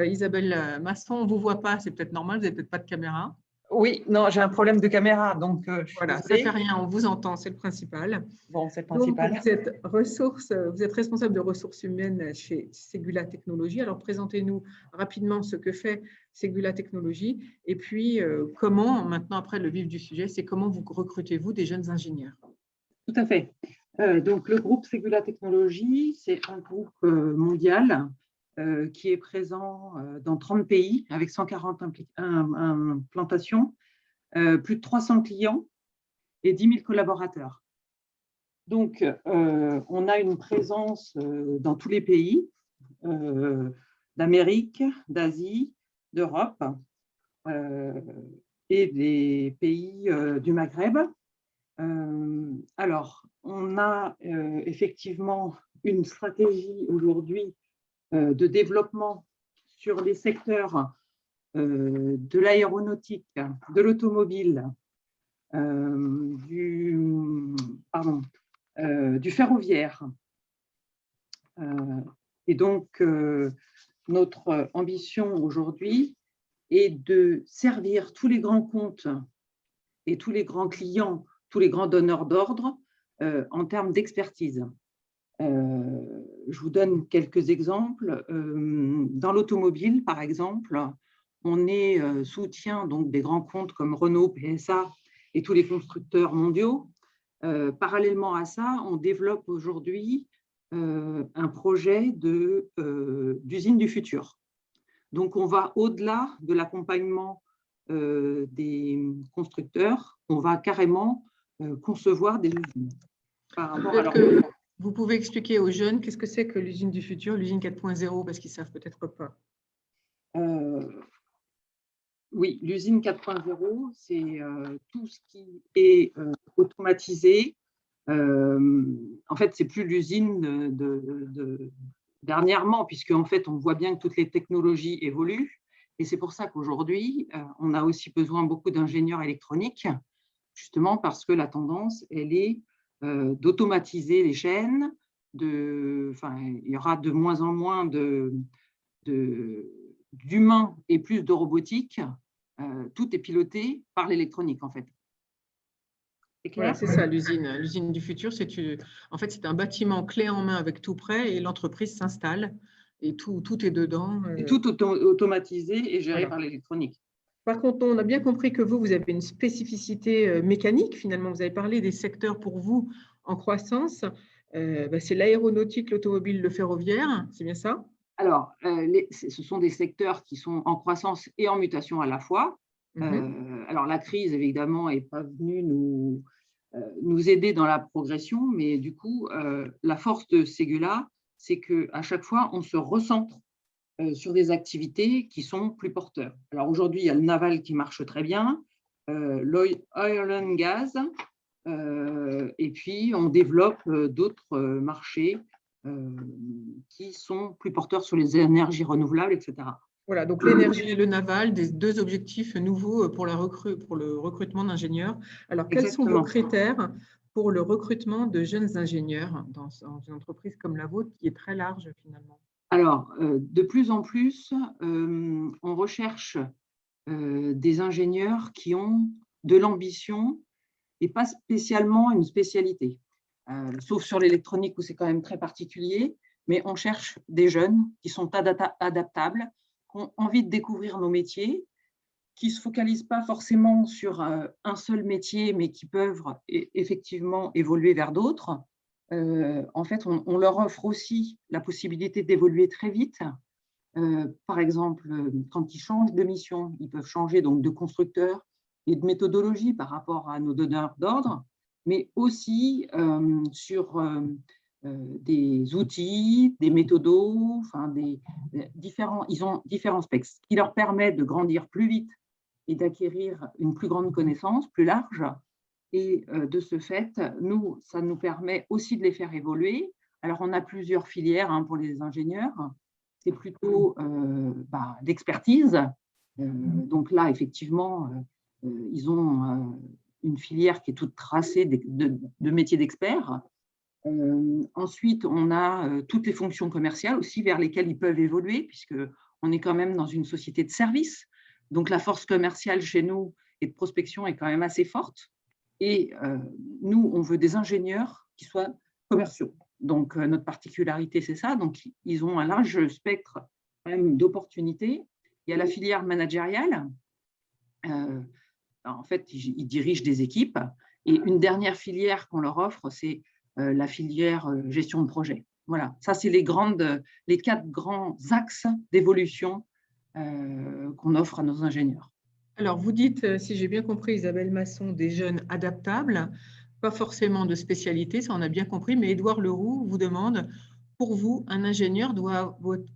Isabelle Masson, on ne vous voit pas, c'est peut-être normal, vous n'avez peut-être pas de caméra. Oui, non, j'ai un problème de caméra, donc je suis Voilà, ça ne désolée. fait rien, on vous entend, c'est le principal. Bon, c'est le Donc, principal. vous êtes responsable de ressources humaines chez Segula Technologies. Alors, présentez-nous rapidement ce que fait Segula Technologies et puis comment, maintenant après le vif du sujet, c'est comment vous recrutez-vous des jeunes ingénieurs. Tout à fait. Donc, le groupe Segula Technologies, c'est un groupe mondial qui est présent dans 30 pays avec 140 implantations, plus de 300 clients et 10 000 collaborateurs. Donc, on a une présence dans tous les pays d'Amérique, d'Asie, d'Europe et des pays du Maghreb. Alors, on a effectivement une stratégie aujourd'hui de développement sur les secteurs de l'aéronautique, de l'automobile, du ferroviaire. Et donc, notre ambition aujourd'hui est de servir tous les grands comptes et tous les grands clients, tous les grands donneurs d'ordre en termes d'expertise. Je vous donne quelques exemples. Dans l'automobile, par exemple, on est soutien donc, des grands comptes comme Renault, PSA et tous les constructeurs mondiaux. Parallèlement à ça, on développe aujourd'hui un projet d'usine du futur. Donc, on va au-delà de l'accompagnement des constructeurs, on va carrément concevoir des usines. Vous pouvez expliquer aux jeunes qu'est-ce que c'est que l'usine du futur, l'usine 4.0, parce qu'ils ne savent peut-être pas. Oui, l'usine 4.0, c'est tout ce qui est automatisé. En fait, ce n'est plus l'usine dernièrement, puisque en fait, on voit bien que toutes les technologies évoluent. Et c'est pour ça qu'aujourd'hui, on a aussi besoin beaucoup d'ingénieurs électroniques, justement parce que la tendance, elle est d'automatiser les chaînes. Il y aura de moins en moins d'humains et plus de robotique. Tout est piloté par l'électronique, en fait. Voilà, c'est ça, l'usine du futur. En fait, c'est un bâtiment clé en main avec tout prêt et l'entreprise s'installe et tout est dedans. Et tout automatisé et géré par l'électronique. Par contre, on a bien compris que vous avez une spécificité mécanique. Finalement, vous avez parlé des secteurs pour vous en croissance. C'est l'aéronautique, l'automobile, le ferroviaire, c'est bien ça? Alors, ce sont des secteurs qui sont en croissance et en mutation à la fois. Alors, la crise, évidemment, n'est pas venue nous aider dans la progression, mais du coup, la force de Segula, c'est qu'à chaque fois, on se recentre sur des activités qui sont plus porteurs. Alors, aujourd'hui, il y a le naval qui marche très bien, l'oil and gas, et puis on développe d'autres marchés qui sont plus porteurs sur les énergies renouvelables, etc. Voilà, donc l'énergie et le naval, des deux objectifs nouveaux pour le recrutement d'ingénieurs. Alors, quels sont vos critères pour le recrutement de jeunes ingénieurs dans une entreprise comme la vôtre qui est très large finalement? Alors, de plus en plus, on recherche des ingénieurs qui ont de l'ambition et pas spécialement une spécialité. Sauf sur l'électronique où c'est quand même très particulier, mais on cherche des jeunes qui sont adaptables, qui ont envie de découvrir nos métiers, qui ne se focalisent pas forcément sur un seul métier, mais qui peuvent effectivement évoluer vers d'autres. En fait, on leur offre aussi la possibilité d'évoluer très vite. Par exemple, quand ils changent de mission, ils peuvent changer donc de constructeur et de méthodologie par rapport à nos donneurs d'ordre, mais aussi sur des outils, des méthodos, ils ont différents specs, ce qui leur permet de grandir plus vite et d'acquérir une plus grande connaissance, plus large. Et de ce fait, ça nous permet aussi de les faire évoluer. Alors, on a plusieurs filières pour les ingénieurs. C'est plutôt l'expertise. Donc là, effectivement, ils ont une filière qui est toute tracée de métiers d'experts. Ensuite, on a toutes les fonctions commerciales aussi vers lesquelles ils peuvent évoluer, puisqu'on on est quand même dans une société de service. Donc, la force commerciale chez nous et de prospection est quand même assez forte. Et nous, on veut des ingénieurs qui soient commerciaux. Donc, notre particularité, c'est ça. Donc, ils ont un large spectre quand même d'opportunités. Il y a la filière managériale. En fait, ils dirigent des équipes. Et une dernière filière qu'on leur offre, c'est la filière gestion de projet. Voilà, ça, c'est les 4 grands axes d'évolution qu'on offre à nos ingénieurs. Alors, vous dites, si j'ai bien compris, Isabelle Masson, des jeunes adaptables, pas forcément de spécialité, ça on a bien compris, mais Édouard Leroux vous demande, pour vous, un ingénieur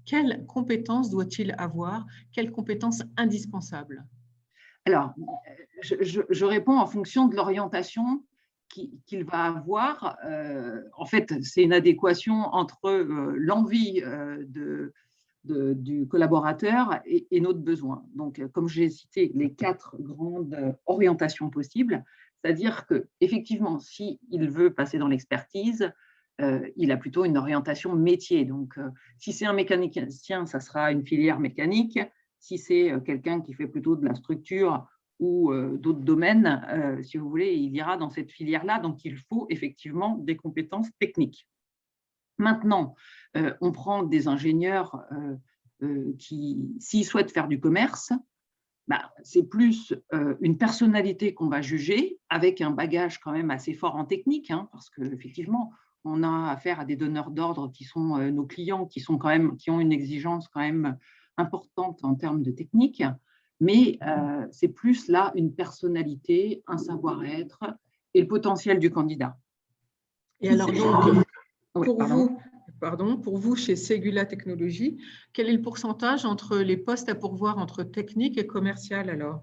quelles compétences doit-il avoir? Quelles compétences indispensables? Alors, je réponds en fonction de l'orientation qu'il va avoir. En fait, c'est une adéquation entre l'envie du collaborateur et notre besoin. Donc, comme j'ai cité les 4 grandes orientations possibles, c'est-à-dire qu'effectivement, s'il veut passer dans l'expertise, il a plutôt une orientation métier. Donc, si c'est un mécanicien, ça sera une filière mécanique. Si c'est quelqu'un qui fait plutôt de la structure ou d'autres domaines, si vous voulez, il ira dans cette filière-là. Donc, il faut effectivement des compétences techniques. Maintenant, on prend des ingénieurs qui, s'ils souhaitent faire du commerce, c'est plus une personnalité qu'on va juger avec un bagage quand même assez fort en technique, hein, parce qu'effectivement, on a affaire à des donneurs d'ordre qui sont nos clients, qui ont une exigence quand même importante en termes de technique, mais c'est plus là une personnalité, un savoir-être et le potentiel du candidat. Et alors donc, pour vous, chez Ségula Technologies, quel est le pourcentage entre les postes à pourvoir entre technique et commercial alors?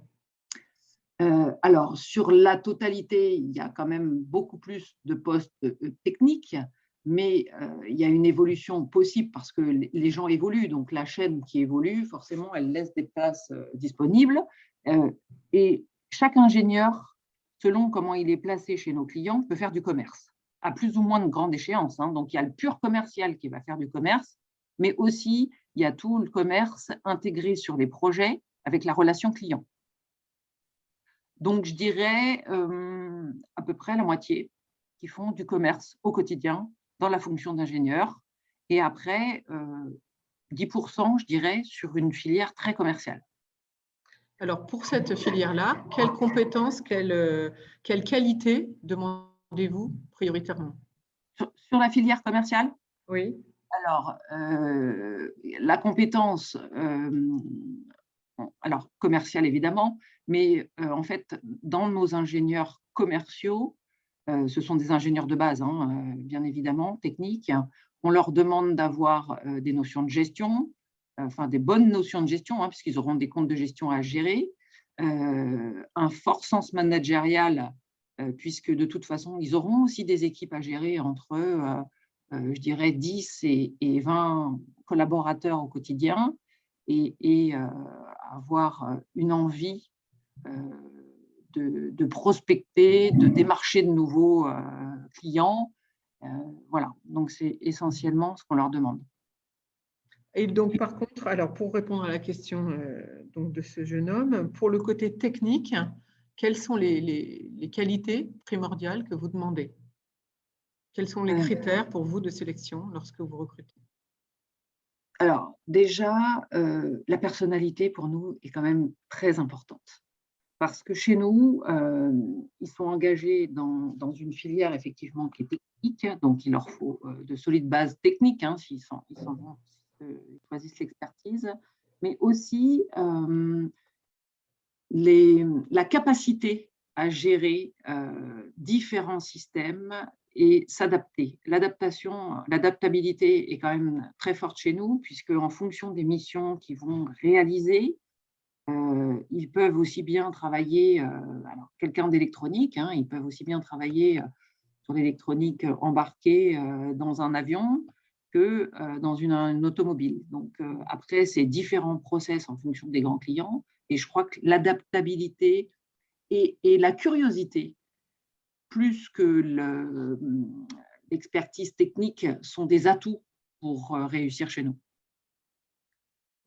Alors, sur la totalité, il y a quand même beaucoup plus de postes techniques, mais il y a une évolution possible parce que les gens évoluent. Donc, la chaîne qui évolue, forcément, elle laisse des places disponibles. Et chaque ingénieur, selon comment il est placé chez nos clients, peut faire du commerce, à plus ou moins de grande échéance, hein. Donc, il y a le pur commercial qui va faire du commerce, mais aussi, il y a tout le commerce intégré sur les projets avec la relation client. Donc, je dirais à peu près la moitié qui font du commerce au quotidien dans la fonction d'ingénieur. Et après, 10%, je dirais, sur une filière très commerciale. Alors, pour cette filière-là, quelles compétences, quelles qualités demandez-vous prioritairement? Sur la filière commerciale? Oui. Alors, la compétence, alors commerciale évidemment, mais en fait, dans nos ingénieurs commerciaux, ce sont des ingénieurs de base, hein, bien évidemment, techniques. On leur demande d'avoir des notions de gestion, enfin des bonnes notions de gestion, hein, puisqu'ils auront des comptes de gestion à gérer, un fort sens managérial, puisque de toute façon, ils auront aussi des équipes à gérer entre, je dirais, 10 et 20 collaborateurs au quotidien, et avoir une envie de prospecter, de démarcher de nouveaux clients. Voilà, donc c'est essentiellement ce qu'on leur demande. Et donc, par contre, alors pour répondre à la question donc de ce jeune homme, pour le côté technique, quelles sont les qualités primordiales que vous demandez? Quels sont les critères pour vous de sélection lorsque vous recrutez? Alors, déjà, la personnalité pour nous est quand même très importante. Parce que chez nous, ils sont engagés dans une filière effectivement qui est technique, donc il leur faut de solides bases techniques, hein, s'ils choisissent l'expertise, mais aussi la capacité à gérer différents systèmes et s'adapter. L'adaptabilité est quand même très forte chez nous, puisque en fonction des missions qu'ils vont réaliser, ils peuvent aussi bien travailler, alors quelqu'un d'électronique, hein, ils peuvent aussi bien travailler sur l'électronique embarquée dans un avion que dans une automobile. Donc après, c'est différents process en fonction des grands clients, et je crois que l'adaptabilité et la curiosité, plus que l'expertise technique, sont des atouts pour réussir chez nous.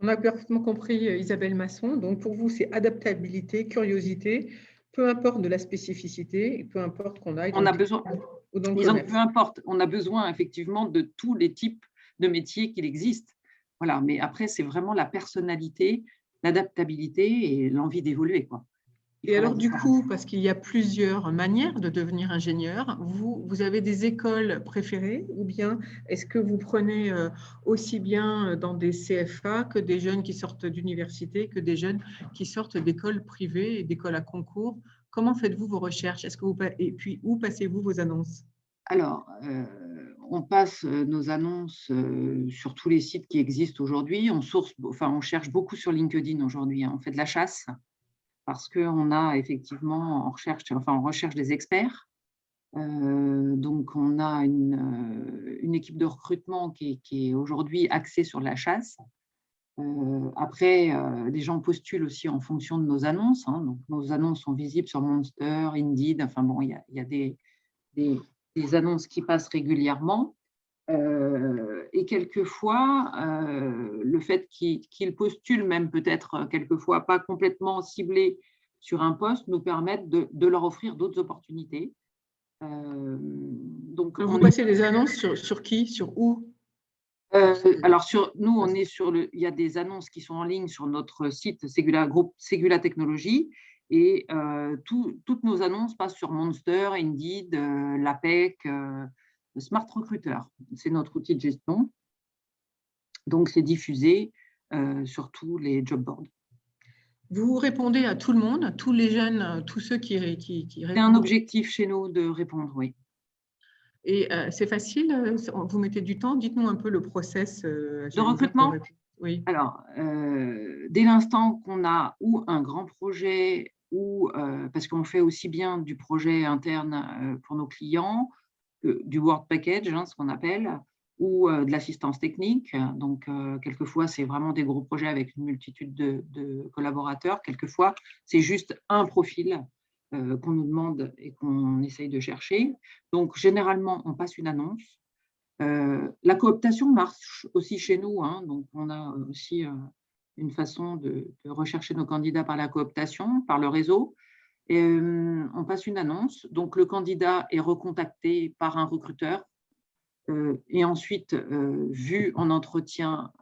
On a parfaitement compris, Isabelle Masson. Donc, pour vous, c'est adaptabilité, curiosité, peu importe de la spécificité, peu importe qu'on aille On dans a le besoin, technique ou dans le disons que commerce. peu importe, on a besoin effectivement de tous les types de métiers qu'il existe. Voilà, mais après, c'est vraiment la personnalité, l'adaptabilité et l'envie d'évoluer, quoi. Et alors, du coup, parce qu'il y a plusieurs manières de devenir ingénieur, vous avez des écoles préférées ou bien est-ce que vous prenez aussi bien dans des CFA que des jeunes qui sortent d'université, que des jeunes qui sortent d'écoles privées et d'écoles à concours? Comment faites-vous vos recherches? Et puis, où passez-vous vos annonces? Alors, on passe nos annonces sur tous les sites qui existent aujourd'hui. On cherche beaucoup sur LinkedIn aujourd'hui, hein. On fait de la chasse parce qu'on a effectivement, on recherche des experts. Donc, on a une équipe de recrutement qui est aujourd'hui axée sur la chasse. Après, les gens postulent aussi en fonction de nos annonces, hein. Donc, nos annonces sont visibles sur Monster, Indeed. Enfin bon, il y a des, des annonces qui passent régulièrement. Et quelquefois, le fait qu'ils postulent même peut-être quelquefois pas complètement ciblés sur un poste nous permettent de leur offrir d'autres opportunités. Donc, Vous passez des annonces sur qui? Sur où? alors, nous, il y a des annonces qui sont en ligne sur notre site groupe Ségula Technologies et toutes nos annonces passent sur Monster, Indeed, l'APEC, Smart Recruiter. C'est notre outil de gestion. Donc, c'est diffusé sur tous les job boards. Vous répondez à tout le monde, tous les jeunes, tous ceux qui C'est répondent. un objectif chez nous de répondre, oui. Et c'est facile, vous mettez du temps. Dites-nous un peu le process. De recrutement? Oui. Alors, dès l'instant qu'on a ou un grand projet ou parce qu'on fait aussi bien du projet interne pour nos clients, que du work package, hein, ce qu'on appelle, ou de l'assistance technique. Donc, quelquefois, c'est vraiment des gros projets avec une multitude de collaborateurs. Quelquefois, c'est juste un profil qu'on nous demande et qu'on essaye de chercher. Donc, généralement, on passe une annonce. La cooptation marche aussi chez nous, hein. Donc, on a aussi une façon de rechercher nos candidats par la cooptation, par le réseau. Et, on passe une annonce, donc le candidat est recontacté par un recruteur et ensuite vu en entretien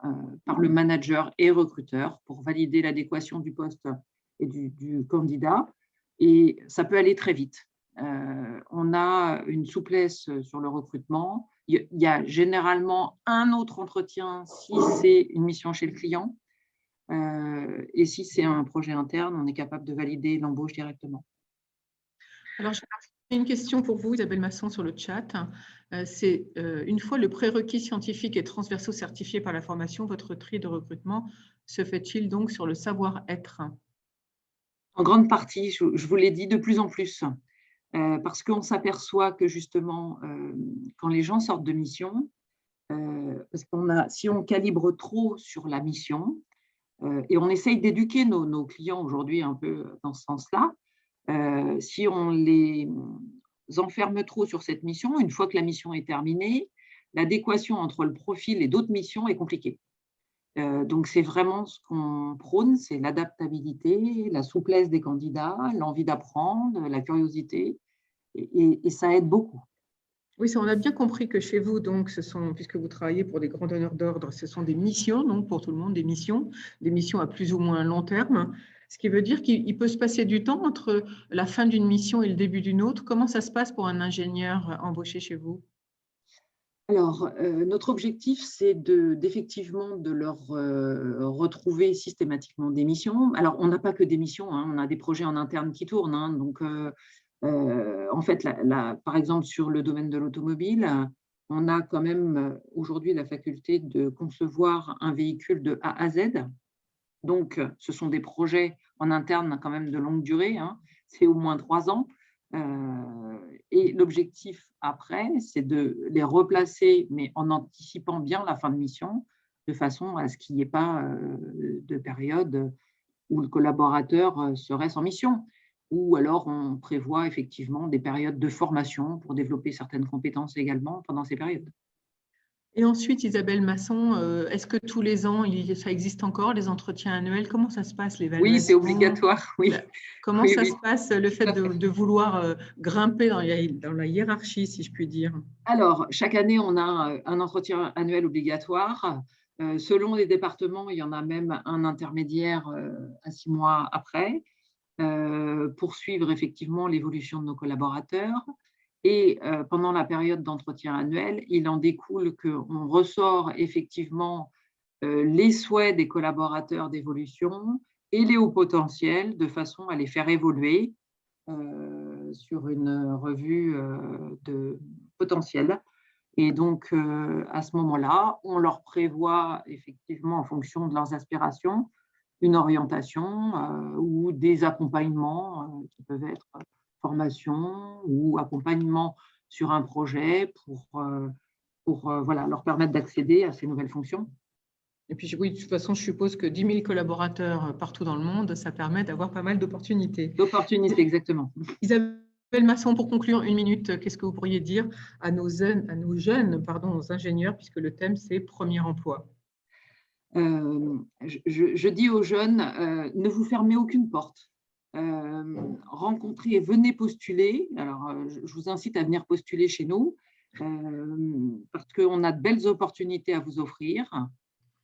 par le manager et recruteur pour valider l'adéquation du poste et du candidat. Et ça peut aller très vite. On a une souplesse sur le recrutement. Il y a généralement un autre entretien si c'est une mission chez le client. Et si c'est un projet interne, on est capable de valider l'embauche directement. Alors, j'ai une question pour vous, Isabelle Masson, sur le chat. C'est une fois le prérequis scientifique et transversaux certifié par la formation, votre tri de recrutement se fait-il donc sur le savoir-être? En grande partie, je vous l'ai dit, de plus en plus. Parce qu'on s'aperçoit que justement, quand les gens sortent de mission, si on calibre trop sur la mission, et on essaye d'éduquer nos clients aujourd'hui un peu dans ce sens-là, si on les enferme trop sur cette mission, une fois que la mission est terminée, l'adéquation entre le profil et d'autres missions est compliquée. Donc, c'est vraiment ce qu'on prône, c'est l'adaptabilité, la souplesse des candidats, l'envie d'apprendre, la curiosité, et ça aide beaucoup. Oui, ça, on a bien compris que chez vous, donc, puisque vous travaillez pour des grands donneurs d'ordre, ce sont des missions, donc pour tout le monde, des missions à plus ou moins long terme, ce qui veut dire qu'il peut se passer du temps entre la fin d'une mission et le début d'une autre. Comment ça se passe pour un ingénieur embauché chez vous? Alors, notre objectif, c'est d'effectivement de leur retrouver systématiquement des missions. Alors, on n'a pas que des missions, hein, on a des projets en interne qui tournent, hein. Donc, en fait, par exemple, sur le domaine de l'automobile, on a quand même aujourd'hui la faculté de concevoir un véhicule de A à Z. Donc, ce sont des projets en interne quand même de longue durée, hein. C'est au moins 3 ans. Et l'objectif après, c'est de les replacer, mais en anticipant bien la fin de mission, de façon à ce qu'il n'y ait pas de période où le collaborateur serait sans mission. Ou alors, on prévoit effectivement des périodes de formation pour développer certaines compétences également pendant ces périodes. Et ensuite, Isabelle Masson, est-ce que tous les ans, ça existe encore, les entretiens annuels? Comment ça se passe, l'évaluation? Oui, c'est obligatoire, oui. Comment oui, ça oui. se passe, le fait de vouloir grimper dans la hiérarchie, si je puis dire? Alors, chaque année, on a un entretien annuel obligatoire. Selon les départements, il y en a même un intermédiaire à 6 mois après, pour suivre effectivement l'évolution de nos collaborateurs. Et pendant la période d'entretien annuel, il en découle qu'on ressort effectivement les souhaits des collaborateurs d'évolution et les hauts potentiels, de façon à les faire évoluer sur une revue de potentiel. Et donc, à ce moment-là, on leur prévoit effectivement, en fonction de leurs aspirations, une orientation ou des accompagnements qui peuvent être formation ou accompagnement sur un projet pour voilà, leur permettre d'accéder à ces nouvelles fonctions. Et puis, oui, de toute façon, je suppose que 10 000 collaborateurs partout dans le monde, ça permet d'avoir pas mal d'opportunités. D'opportunités, exactement. Isabelle Masson, pour conclure, 1 minute, qu'est-ce que vous pourriez dire à nos jeunes ingénieurs, puisque le thème, c'est premier emploi? Je dis aux jeunes, ne vous fermez aucune porte. Rencontrez, venez postuler. Alors, je vous incite à venir postuler chez nous parce qu'on a de belles opportunités à vous offrir.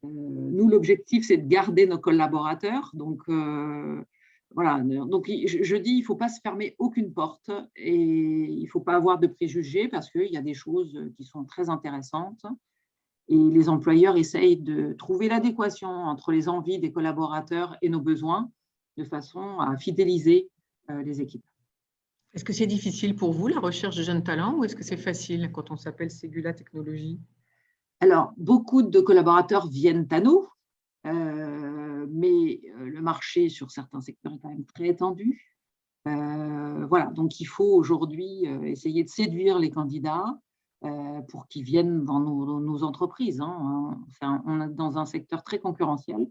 Nous, l'objectif, c'est de garder nos collaborateurs. Donc, voilà. Donc, je dis, il ne faut pas se fermer aucune porte et il ne faut pas avoir de préjugés parce qu'il y a des choses qui sont très intéressantes. Et les employeurs essayent de trouver l'adéquation entre les envies des collaborateurs et nos besoins de façon à fidéliser les équipes. Est-ce que c'est difficile pour vous, la recherche de jeunes talents, ou est-ce que c'est facile quand on s'appelle Ségula Technologies? Alors, beaucoup de collaborateurs viennent à nous, mais le marché sur certains secteurs est quand même très étendu. Voilà, donc il faut aujourd'hui essayer de séduire les candidats pour qu'ils viennent dans nos entreprises. Hein. On est dans un secteur très concurrentiel.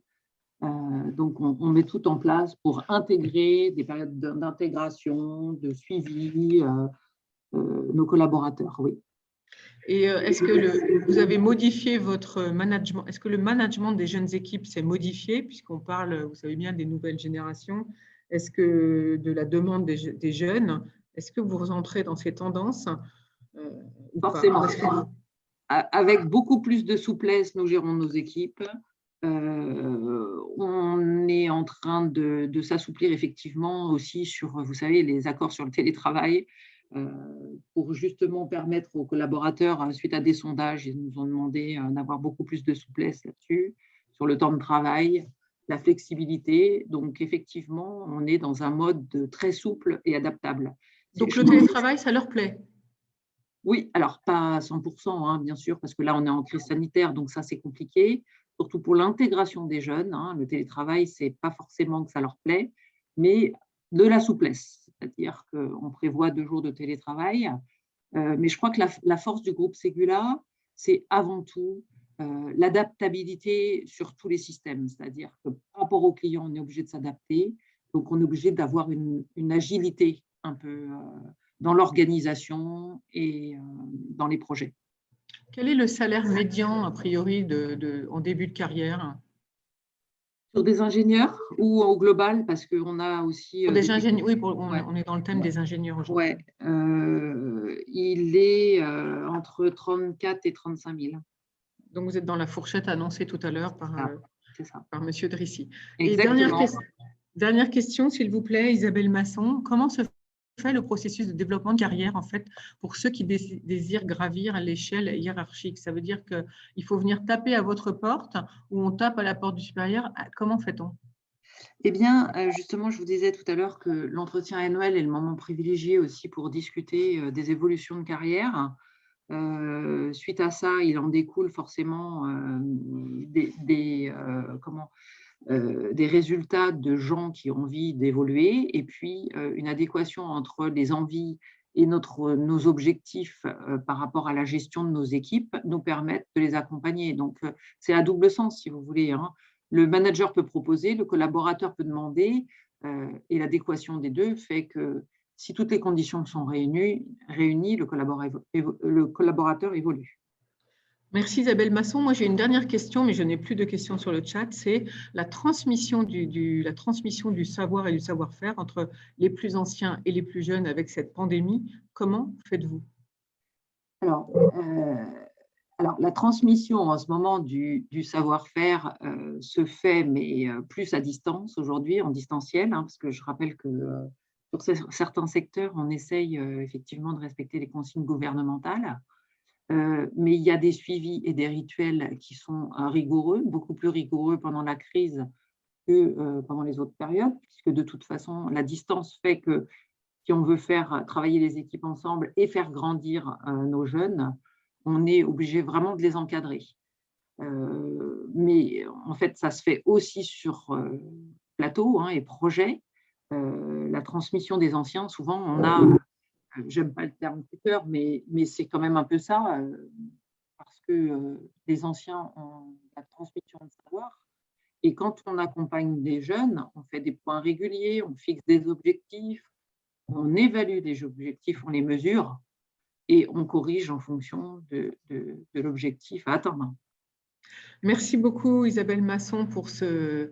Donc, on met tout en place pour intégrer des périodes d'intégration, de suivi, nos collaborateurs, oui. Et est-ce que vous avez modifié votre management? Est-ce que le management des jeunes équipes s'est modifié, puisqu'on parle, vous savez bien, des nouvelles générations? Est-ce que de la demande des jeunes, est-ce que vous rentrez dans ces tendances ou Forcément. pas? Avec beaucoup plus de souplesse, nous gérons nos équipes. On est en train de s'assouplir effectivement aussi sur, vous savez, les accords sur le télétravail pour justement permettre aux collaborateurs, suite à des sondages, ils nous ont demandé d'avoir beaucoup plus de souplesse là-dessus, sur le temps de travail, la flexibilité. Donc, effectivement, on est dans un mode très souple et adaptable. Donc, le télétravail, ça leur plaît? Oui, alors pas à 100%, hein, bien sûr, parce que là, on est en crise sanitaire, donc ça, c'est compliqué, surtout pour l'intégration des jeunes. Hein, le télétravail, ce n'est pas forcément que ça leur plaît, mais de la souplesse, c'est-à-dire qu'on prévoit 2 jours de télétravail. Mais je crois que la force du groupe Ségula, c'est avant tout l'adaptabilité sur tous les systèmes, c'est-à-dire que par rapport aux clients, on est obligé de s'adapter, donc on est obligé d'avoir une agilité un peu dans l'organisation et dans les projets. Quel est le salaire médian, a priori, en début de carrière? Sur des ingénieurs ou au global, parce qu'on a aussi… Pour des ingénieurs, oui, on est dans le thème des ingénieurs aujourd'hui. Ouais, il est entre 34 et 35 000. Donc, vous êtes dans la fourchette annoncée tout à l'heure par M. Drissy. Exactement. Et dernière question, s'il vous plaît, Isabelle Masson. Comment se fait le processus de développement de carrière, en fait, pour ceux qui désirent gravir l'échelle hiérarchique? Ça veut dire qu'il faut venir taper à votre porte ou on tape à la porte du supérieur. Comment fait-on? Eh bien, justement, je vous disais tout à l'heure que l'entretien annuel est le moment privilégié aussi pour discuter des évolutions de carrière. Suite à ça, il en découle forcément des résultats de gens qui ont envie d'évoluer et puis une adéquation entre les envies et nos objectifs par rapport à la gestion de nos équipes nous permettent de les accompagner. Donc, c'est à double sens, si vous voulez. Hein. Le manager peut proposer, le collaborateur peut demander et l'adéquation des deux fait que si toutes les conditions sont réunies, le collaborateur évolue. Merci Isabelle Masson. Moi, j'ai une dernière question, mais je n'ai plus de questions sur le chat. C'est la transmission du savoir et du savoir-faire entre les plus anciens et les plus jeunes avec cette pandémie. Comment faites-vous? Alors, la transmission en ce moment du savoir-faire se fait, mais plus à distance aujourd'hui, en distanciel, hein, parce que je rappelle que sur certains secteurs, on essaye effectivement de respecter les consignes gouvernementales. Mais il y a des suivis et des rituels qui sont rigoureux, beaucoup plus rigoureux pendant la crise que pendant les autres périodes, puisque de toute façon, la distance fait que si on veut faire travailler les équipes ensemble et faire grandir nos jeunes, on est obligé vraiment de les encadrer. Mais en fait, ça se fait aussi sur plateau, hein, et projet. La transmission des anciens, souvent, on a j'aime pas le terme tuteur, mais c'est quand même un peu ça, parce que les anciens ont la transmission de savoir. Et quand on accompagne des jeunes, on fait des points réguliers, on fixe des objectifs, on évalue les objectifs, on les mesure et on corrige en fonction de l'objectif à atteindre. Merci beaucoup Isabelle Masson pour ce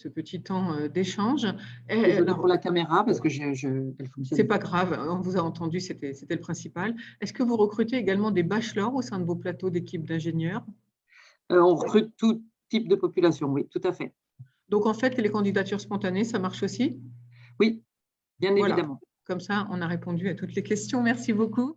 petit temps d'échange. Désolée pour la caméra parce que elle fonctionne. C'est pas grave, on vous a entendu, c'était le principal. Est-ce que vous recrutez également des bachelors au sein de vos plateaux d'équipe d'ingénieurs? On recrute tout type de population, oui, tout à fait. Donc en fait, les candidatures spontanées, ça marche aussi? Oui, bien Voilà. évidemment. Comme ça, on a répondu à toutes les questions. Merci beaucoup.